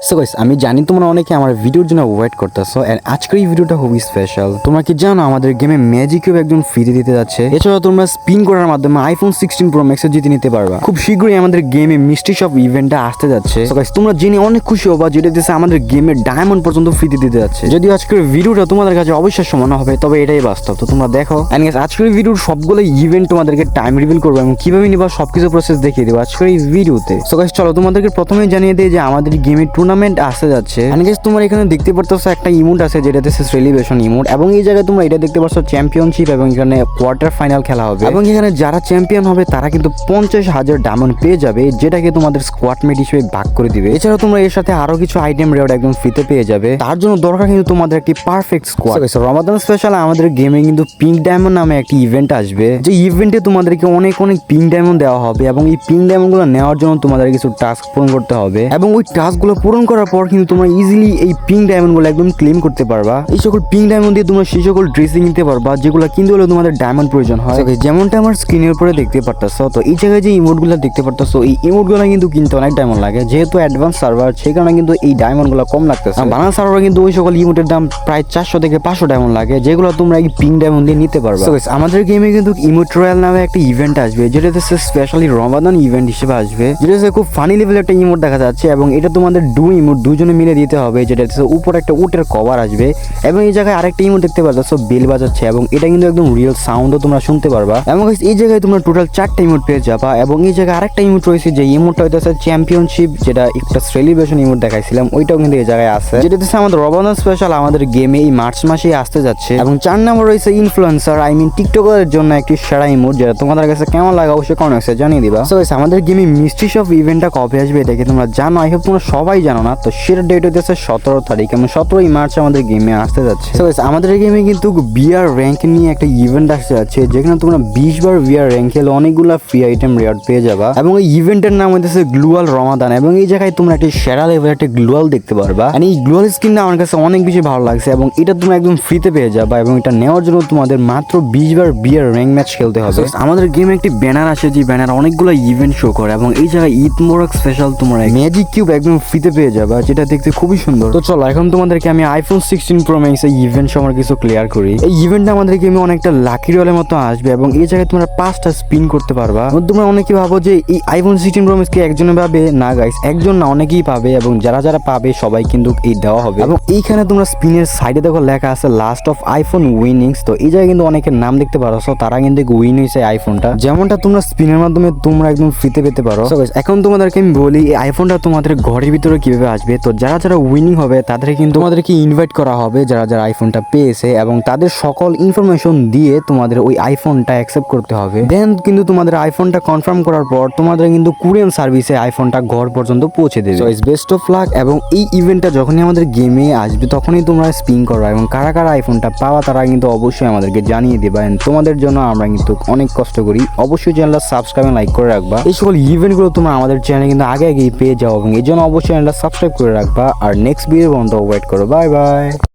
So guys, আমি জানি তোমরা অনেকে আমার ভিডিওর জন্য ওয়েট করতেছো এন্ড আজকের এই ভিডিওটা খুবই স্পেশাল। তোমরা কি জানো আমাদের গেমে ম্যাজিক কিউব একজন ফ্রিতে দিতে যাচ্ছে। এছাড়া তোমরা স্পিন করার মাধ্যমে আইফোন 16 প্রো ম্যাক্স জিতে নিতে পারবা। খুব শীঘ্রই আমাদের গেমে মিস্ট্রি শপ ইভেন্টটা আসতে যাচ্ছে। সো গাইস, তোমরা জেনে অনেক খুশি হবা যেটা দিচ্ছে আমাদের গেমের ডায়মন্ড পর্যন্ত ফ্রিতে দিতে যাচ্ছে। যদিও আজকের ভিডিওটা তোমাদের কাছে অবশ্যই সমান হবে, তবে এটাই বাস্তব। তো তোমরা দেখো এন্ড গাইস, আজকের ভিডিওর সবগুলো ইভেন্ট তোমাদেরকে টাইম রিভিল করবো এবং কিভাবে নিবা সবকিছু প্রসেস দেখিয়ে দেবো আজকের এই ভিডিওতে। সো গাইস, চলো তোমাদেরকে প্রথমেই জানিয়ে দেই যে আমাদের গেমে টুর্নামেন্ট আসতে যাচ্ছে। তোমরা এখানে দেখতে পারতেছো একটা ইমোট আছে যেটাতে সেলিব্রেশন ইমোট, এবং এই জায়গায় তোমরা এটা দেখতে পাচ্ছ চ্যাম্পিয়নশিপ, এবং এখানে কোয়ার্টার ফাইনাল খেলা হবে। এবং এখানে যারা চ্যাম্পিয়ন হবে তারা কিন্তু 50,000 ডায়মন্ড পেয়ে যাবে, যেটাকে তোমাদের স্কোয়াড মেট হিসেবে ভাগ করে দিবে। এছাড়া তোমরা এর সাথে আরো কিছু আইটেম রেওয়ার্ড একদম ফ্রিতে পেয়ে যাবে। তার জন্য দরকার কিন্তু তোমাদের একটি পারফেক্ট স্কোয়াড। রমাদান স্পেশাল আমাদের গেমে কিন্তু পিঙ্ক ডায়মন্ড নামে একটি ইভেন্ট আসবে, যে ইভেন্টে তোমাদেরকে অনেক পিঙ্ক ডায়মন্ড দেওয়া হবে, এবং এই পিঙ্ক ডায়মন্ড গুলো নেওয়ার জন্য তোমাদের কিছু টাস্ক পূরণ করতে হবে। এবং ওই টাস্ক গুলো পূরণ করার পর কিন্তু তোমরা ইজিলি এই পিঙ্ক ডায়মন্ড গুলো একদম ক্লেম করতে পারবা। এই সকল পিঙ্ক ডায়মন্ড দিয়ে তোমরা সেই সকল ড্রেসিং নিতে পারবা যেগুলো কিনতে হলে তোমাদের ডায়মন্ড প্রয়োজন হয়। যেমনটা আমার স্ক্রিনের উপরে দেখতে পারতেছো, তো এই জায়গায় যে ইমোট গুলো দেখতে পারতেছো, এই ইমোট গুলো কিন্তু কিনতে অনেক ডায়মন্ড লাগে। যেহেতু অ্যাডভান্স সার্ভার, সেই কারণে কিন্তু এই ডায়মন্ড গুলো কম লাগতেছে। বানান সার্ভার কিন্তু ওই সকল ইমোটের দাম প্রায় 400 থেকে 500 ডায়মন্ড লাগে, যেগুলো তোমরা এই পিঙ্ক ডায়মন্ড দিয়ে নিতে পারবা। আমাদের গেমে কিন্তু ইমোট রয়্যাল নামে একটা ইভেন্ট আসবে, যেটা স্পেশালি রমাদান ইভেন্ট হিসেবে আসবে, যেটা খুব ফানি লেভেলের একটা ইমোট দেখা যাচ্ছে। এবং এটা তোমাদের ইমোট দুজনে মিলে দিতে হবে, যেটা উপর একটা উটের কভার আসবে। এবং এই জায়গায় আরেকটা ইমোট দেখতে পাচ্ছ বেল বাজাচ্ছে, এবং এটা কিন্তু একদম রিয়েল সাউন্ডও তোমরা শুনতে পারবা। এবং এই জায়গায় তোমরা টোটাল 4টা ইমোট পেয়ে যাবা। এবং এই জায়গায় আরেকটা ইমোট রয়েছে, যে ইমোটটা হইতেছে চ্যাম্পিয়নশিপ, যেটা একটা সেলিব্রেশন ইমোট দেখাইছিলাম, ওইটাও কিন্তু এই জায়গায় আছে, যেটা আমাদের রমাদান স্পেশাল আমাদের গেমে এই মার্চ মাসেই আসতে যাচ্ছে। এবং 4 নম্বর রয়েছে ইনফ্লুয়েন্সার, টিকটকারের জন্য একটি সেরা ইমোট, যেটা তোমাদের কাছে কেমন লাগে অবশ্যই কমেন্টে জানিয়ে দিবা। সো গাইস, আমাদের গেমে মিস্ট্রি শপ ইভেন্টটা কবে আসবে এটাকে তোমরা জানো, আই হোপ তোমরা সবাই জানো না। তো সেটা ডেট হইতেছে 17 তারিখ, এবং 17ই মার্চ আমাদের গেমে আসতে যাচ্ছে। সো গাইস, আমাদের গেমে কিন্তু বিআর র্যাঙ্ক নিয়ে একটা ইভেন্ট আসতে যাচ্ছে, যেখানে তোমরা 20 বার বিআর র্যাঙ্ক খেলে অনেকগুলো ফ্রি আইটেম রেওয়ার্ড পেয়ে যাবা। এবং এই ইভেন্টের নাম হইতেছে গ্লোয়াল রমাদান, এবং এই জায়গায় তোমরা একটা সেরা লেভেলের একটা গ্লোয়াল দেখতে পারবা। আর এই গ্লোয়াল স্কিনটা আমার কাছে অনেক বেশি ভালো লাগছে, এবং এটা তোমরা একদম ফ্রিতে পেয়ে যাবা। এবং এটা নেওয়ার জন্য তোমাদের মাত্র 20 বার বিআর র্যাঙ্ক ম্যাচ খেলতে হবে। আমাদের গেমে একটি ব্যানার আসে, যে ব্যানার অনেকগুলো ইভেন্ট শো করে, এবং এই জায়গায় ঈদ মোবারক স্পেশাল তোমরা ম্যাজিক কিউব একদম ফ্রিতে পেয়ে যাবা, যেটা দেখতে খুবই সুন্দর। তো চলো এখন তোমাদেরকে আমি আইফোন 16 প্রো ম্যাক্স এই ইভেন্ট সম্পর্কে কিছু ক্লিয়ার করি। এই ইভেন্টটা আমাদের গেমে অনেকটা লাকি রোলের মতো আসবে, এবং এই জায়গায় তোমরা 5টা স্পিন করতে পারবা। তোমরা অনেকে ভাবো যে এই আইফোন 16 প্রো ম্যাক্স কে একজনে পাবে, না গাইস, একজন না, অনেকেই পাবে। এবং যারা যারা পাবে সবাই কিন্তু এই দেওয়া হবে। এবং এইখানে তোমরা স্পিনের সাইডে দেখো লেখা আছে লাস্ট অফ আইফোন উইনিংস। তো এই জায়গায় কিন্তু অনেকের নাম দেখতে পারো, তারা কিন্তু উইন হয়েছে আইফোনটা, যেমনটা তোমরা স্পিনের মাধ্যমে তোমরা একদম ফ্রিতে পেতে পারো। এখন তোমাদেরকে আমি বলি এই আইফোনটা তোমাদের ঘরের ভিতরে কিভাবে আসবে। তো যারা যারা উইনিং হবে তাদের কিন্তু তোমাদেরকে ইনভাইট করা হবে, যারা যারা আইফোনটা পেয়েছে, এবং তাদের সকল ইনফরমেশন দিয়ে তোমাদের ওই আইফোনটা অ্যাকসেপ্ট করতে হবে। দেন কিন্তু তোমাদের আইফোনটা কনফার্ম করার পর তোমাদের কিন্তু কুরিয়ার সার্ভিসে আইফোনটা ঘর পর্যন্ত পৌঁছে দেবে। Best of luck. এবং এই ইভেন্টটা যখনই আমাদের গেমে আসবে তখনই তোমরা স্পিন করো, এবং কারা কারা আইফোনটা পাওয়া তারা কিন্তু অবশ্যই আমাদেরকে জানিয়ে দেবা। তোমাদের জন্য আমরা কিন্তু অনেক কষ্ট করি। অবশ্যই চ্যানেলটা সাবস্ক্রাইব এবং লাইক করে রাখবা। এই সকল ইভেন্টগুলো তোমরা আমাদের চ্যানেলে কিন্তু আগে আগেই পেয়ে যাও, এবং এই জন্য অবশ্যই চ্যানেলটা সাবস্ক্রাইব করে রাখবা। আর নেক্সট ভিডিও পর্যন্ত ওয়েট করো। Bye bye.